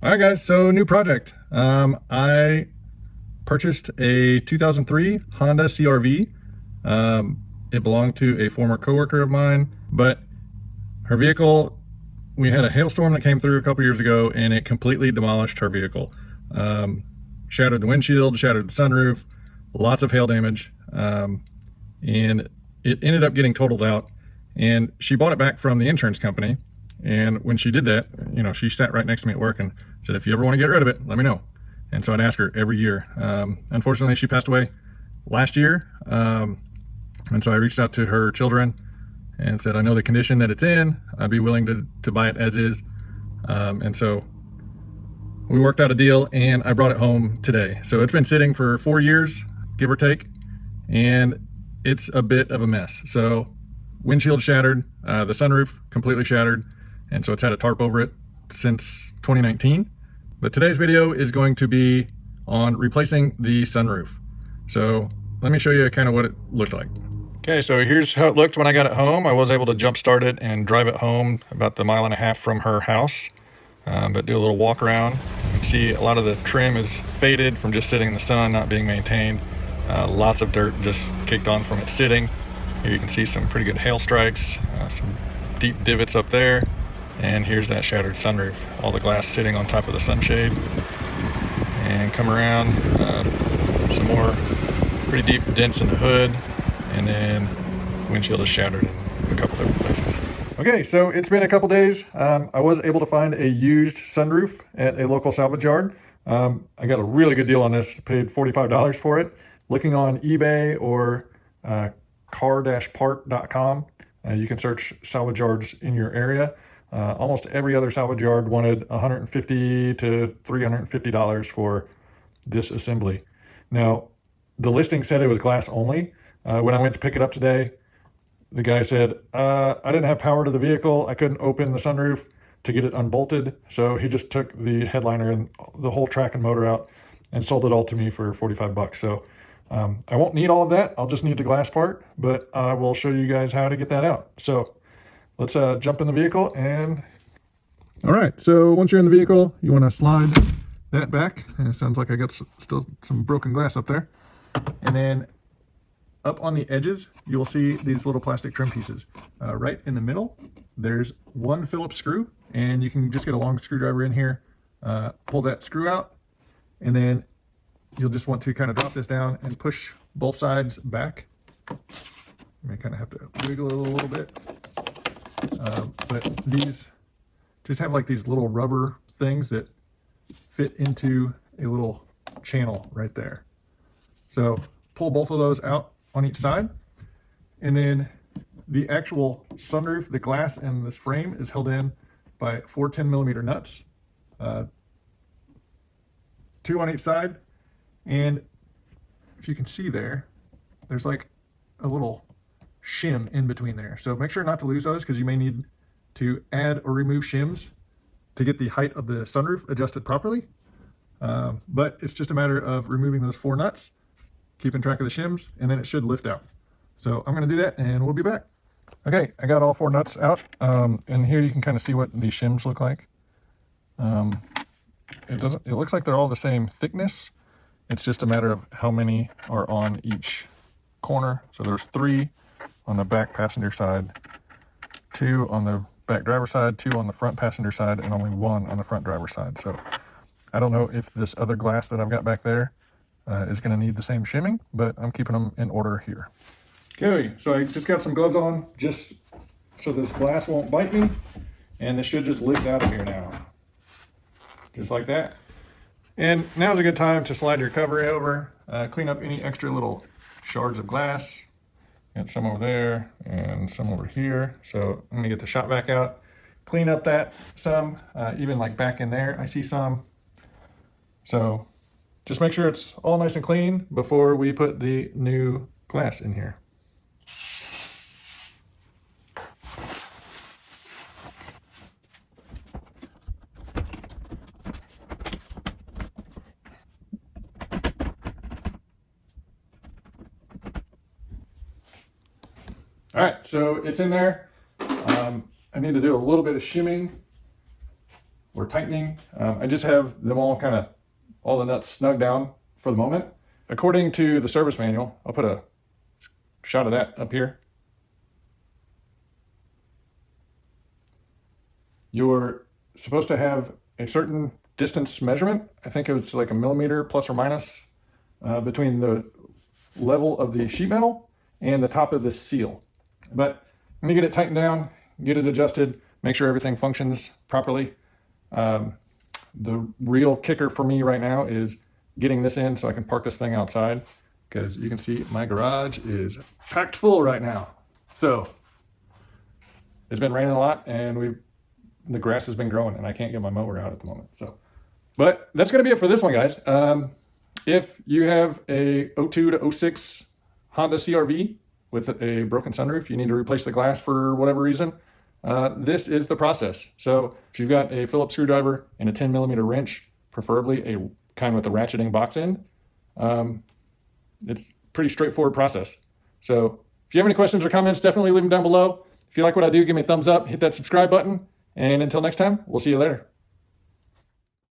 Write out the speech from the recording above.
All right, guys, so new project. I purchased a 2003 Honda CRV. It belonged to a former coworker of mine, but her vehicle, we had a hailstorm that came through a couple years ago and it completely demolished her vehicle. Shattered the windshield, shattered the sunroof, lots of hail damage, and it ended up getting totaled out. And she bought it back from the insurance company. And when she did that, you know, she sat right next to me at work and said, if you ever want to get rid of it, let me know. And so I'd ask her every year. Unfortunately, she passed away last year. And so I reached out to her children and said, I know the condition that it's in. I'd be willing to buy it as is. And so we worked out a deal and I brought it home today. So it's been sitting for 4 years, give or take, and it's a bit of a mess. So windshield shattered, the sunroof completely shattered. And so it's had a tarp over it since 2019. But today's video is going to be on replacing the sunroof. So let me show you kind of what it looked like. Okay, so here's how it looked when I got it home. I was able to jump start it and drive it home about the 1.5 miles from her house. But do a little walk around. You can see a lot of the trim is faded from just sitting in the sun, not being maintained. Lots of dirt just kicked on from it sitting. Here you can see some pretty good hail strikes, some deep divots up there. And here's that shattered sunroof, all the glass sitting on top of the sunshade. And come around, some more pretty deep dents in the hood, and then windshield is shattered in a couple different places. Okay, so it's been a couple days. I was able to find a used sunroof at a local salvage yard. I got a really good deal on this, paid $45 for it. Looking on eBay or car-part.com, you can search salvage yards in your area. Almost every other salvage yard wanted $150 to $350 for this assembly. Now, the listing said it was glass only. When I went to pick it up today, the guy said, I didn't have power to the vehicle. I couldn't open the sunroof to get it unbolted. So he just took the headliner and the whole track and motor out and sold it all to me for 45 bucks. So I won't need all of that. I'll just need the glass part, but I will show you guys how to get that out. So let's jump in the vehicle and... All right, so once you're in the vehicle, you want to slide that back. And it sounds like I got still some broken glass up there. And then up on the edges, you'll see these little plastic trim pieces. Right in the middle, there's one Phillips screw, and you can just get a long screwdriver in here, pull that screw out, and then you'll just want to kind of drop this down and push both sides back. You may kind of have to wiggle it a little bit. But these just have like these little rubber things that fit into a little channel right there. So pull both of those out on each side, and then the actual sunroof, the glass and this frame is held in by 4 10mm nuts, 2 on each side. And if you can see there, there's like a little shim in between there. So make sure not to lose those, because you may need to add or remove shims to get the height of the sunroof adjusted properly. But it's just a matter of removing those 4 nuts, keeping track of the shims, and then it should lift out. So I'm going to do that and we'll be back. Okay, I got all 4 nuts out, and here you can kind of see what these shims look like. It looks like they're all the same thickness. It's just a matter of how many are on each corner. So there's 3 on the back passenger side, 2 on the back driver side, 2 on the front passenger side, and only 1 on the front driver side. So I don't know if this other glass that I've got back there is going to need the same shimming, but I'm keeping them in order here. Okay, so I just got some gloves on just so this glass won't bite me, and this should just lift out of here now, just like that. And now's a good time to slide your cover over, clean up any extra little shards of glass. Got some over there and some over here. So I'm gonna get the shop vac out, clean up that some, even like back in there, I see some. So just make sure it's all nice and clean before we put the new glass in here. All right, so it's in there. I need to do a little bit of shimming or tightening. I just have them all all the nuts snug down for the moment. According to the service manual, I'll put a shot of that up here. You're supposed to have a certain distance measurement. I think it's like 1 millimeter plus or minus between the level of the sheet metal and the top of the seal. But let me get it tightened down, get it adjusted, make sure everything functions properly. The real kicker for me right now is getting this in so I can park this thing outside, because you can see my garage is packed full right now. So it's been raining a lot and the grass has been growing and I can't get my mower out at the moment. So, but that's going to be it for this one, guys. If you have a 02 to 06 Honda CRV with a broken sunroof, you need to replace the glass for whatever reason, this is the process. So if you've got a Phillips screwdriver and a 10 millimeter wrench, preferably a kind with a ratcheting box end, it's a pretty straightforward process. So if you have any questions or comments, definitely leave them down below. If you like what I do, give me a thumbs up, hit that subscribe button, and until next time, we'll see you later.